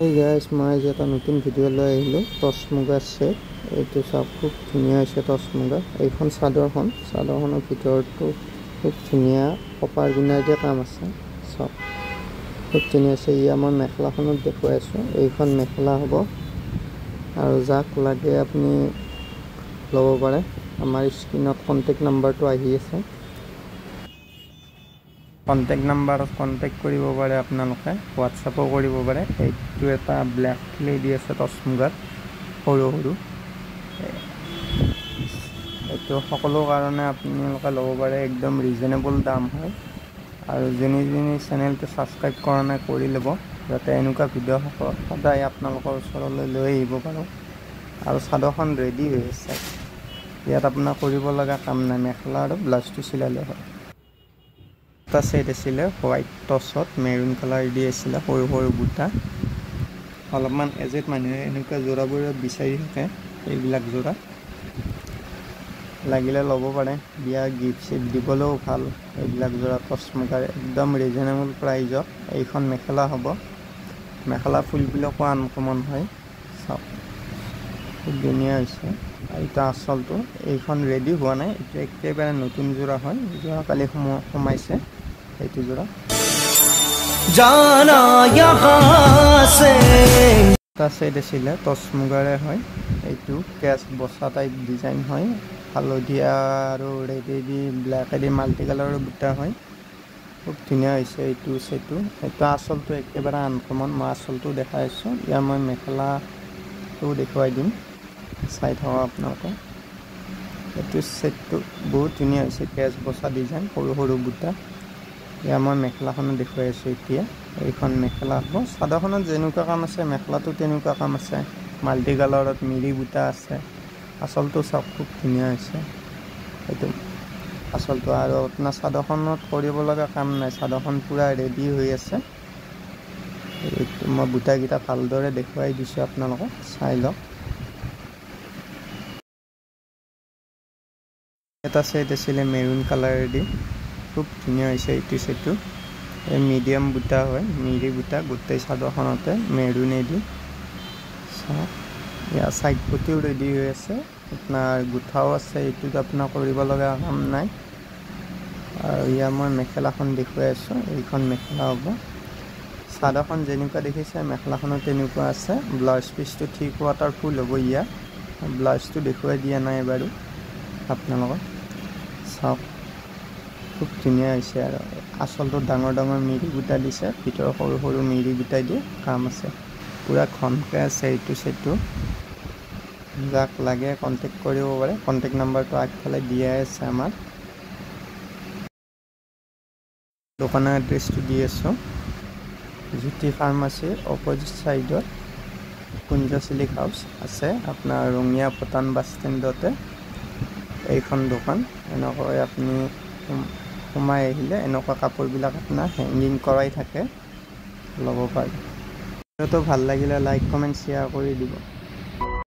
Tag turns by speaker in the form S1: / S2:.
S1: Hey guys, মই আজি এটা নতুন ভিডিঅ' লৈ আহিলোঁ টচ মুগাৰ সেট। এইটো সব খুব ধুনীয়া হৈছে টচ মুগা। এইখন চাদৰখনৰ ভিতৰটো খুব ধুনীয়া কপাৰ গুণাৰ দিয়া কাম আছে। সব খুব ধুনীয়া আছে। ইয়া মই মেখেলাখনত দেখুৱাই আছোঁ। এইখন মেখেলা হ'ব আৰু যাক লাগে আপুনি ল'ব পাৰে। আমাৰ স্ক্ৰীনত কন্টেক্ট নাম্বাৰটো আহি আছে। কন্টেক্ট নাম্বাৰত কন্টেক্ট কৰিব পাৰে আপোনালোকে, হোৱাটছআপো কৰিব পাৰে। এইটো এটা ব্লেক লেডি আছে টচ মুগাৰ সৰু এইটো সকলো কাৰণে আপোনালোকে ল'ব পাৰে। একদম ৰিজনেবল দাম হয় আৰু যোনে চেনেলটো ছাবস্ক্ৰাইব কৰা নাই কৰি ল'ব, যাতে এনেকুৱা ভিডিঅ' সদায় আপোনালোকৰ ওচৰলৈ লৈ আহিব পাৰোঁ। আৰু চাদৰখন ৰেডি হৈ আছে। ইয়াত আপোনাৰ কৰিব লগা কাম নাই, মেখেলা আৰু ব্লাউজটো চিলালে হয়। এটা সেট আছিলে হোৱাইট টচত মেৰুন কালাৰ দি আছিলে, সৰু বুটা। অলপমান এজেড মানুহে এনেকুৱা যোৰাবোৰ বিচাৰি থাকে। এইবিলাক যোৰা লাগিলে ল'ব পাৰে, বিয়া গিফ্ট দিবলৈও ভাল। এইবিলাক যোৰা টচ মুগাৰ একদম ৰিজনেবল প্ৰাইজত। এইখন মেখেলা হ'ব। মেখেলা ফুলবিলাকো আনকমন হয়, চাওক খুব ধুনীয়া হৈছে। এইটো আচলটো, এইখন ৰেডি হোৱা নাই, এইটো একেবাৰে নতুন যোৰা হয়, যোৱাকালি সোমাইছে এইটো যোৰা। এটা সেট আছিলে টচ মুগাৰে হয়। এইটো কেচ বচা টাইপ ডিজাইন হয়, হালধীয়া আৰু ৰেডেদি ব্লেকেদি মাল্টি কালাৰৰ বুটা হয়। খুব ধুনীয়া হৈছে এইটো সেটটো। এইটো আচলটো একেবাৰে আনকমন। মই আচলটো দেখাই আছোঁ। ইয়াৰ মই মেখেলাটো দেখুৱাই দিম, চাই থাকক আপোনালোকে। এইটো সেটটো বহুত ধুনীয়া হৈছে, কেচ বচা ডিজাইন, সৰু বুটা। ইয়াৰ মই মেখেলাখনো দেখুৱাই আছোঁ এতিয়া। এইখন মেখেলা হ'ব। চাদৰখনত যেনেকুৱা কাম আছে মেখেলাটো তেনেকুৱা কাম আছে। মাল্টি কালাৰত মিৰি বুটা আছে। আচলটো চাওক খুব ধুনীয়া হৈছে এইটো আচলটো। আৰু আপোনাৰ চাদৰখনত কৰিব লগা কাম নাই, চাদৰখন পূৰা ৰেডি হৈ আছে। এইটো মই বুটাকেইটা ভালদৰে দেখুৱাই দিছোঁ আপোনালোকক, চাই লওক। এটা সেট আছিলে মেৰুন কালাৰেদি, খুব ধুনীয়া হৈছে এইটো সেটটো। এই মিডিয়াম বুটা হয়, মিৰি বুটা গোটেই চাদৰখনতে মেৰুনেদি। চাওক ইয়াৰ চাইড পটিও ৰেডি হৈ আছে, আপোনাৰ গোঠাও আছে। এইটোত আপোনাৰ কৰিব লগা কাম নাই। আৰু ইয়াৰ মই মেখেলাখন দেখুৱাই আছোঁ। এইখন মেখেলা হ'ব। চাদৰখন যেনেকুৱা দেখিছে মেখেলাখনো তেনেকুৱা আছে। ব্লাউজ পিচটো ঠিক ৱাটাৰফুল হ'ব। ইয়াৰ ব্লাউজটো দেখুৱাই দিয়া নাই বাৰু আপোনালোকক, চাওক খুব ধুনীয়া হৈছে। আৰু আচলটো ডাঙৰ মিৰি বুটা দিছে, ভিতৰত সৰু মিৰি বুটাই দি কাম আছে। পূৰা ঘনকৈ আছে এইটো সেটটো। যাক লাগে কণ্টেক্ট কৰিব পাৰে। কণ্টেক্ট নাম্বাৰটো আগফালে দিয়াই আছে আমাৰ। দোকানৰ এড্ৰেছটো দি আছোঁ, জ্যোতি ফাৰ্মাচীৰ অপজিট ছাইডত কুঞ্জ চিলিক হাউচ আছে, আপোনাৰ ৰঙিয়া পটান বাছ ষ্টেণ্ডতে এইখন দোকান। এনেকৈ আপুনি সোমাই আহিলে এনেকুৱা কাপোৰবিলাক আপোনাৰ হেংগিং কৰাই থাকে, ল'ব পাৰে। ভিডিঅ'টো ভাল লাগিলে লাইক কমেণ্ট শ্বেয়াৰ কৰি দিব।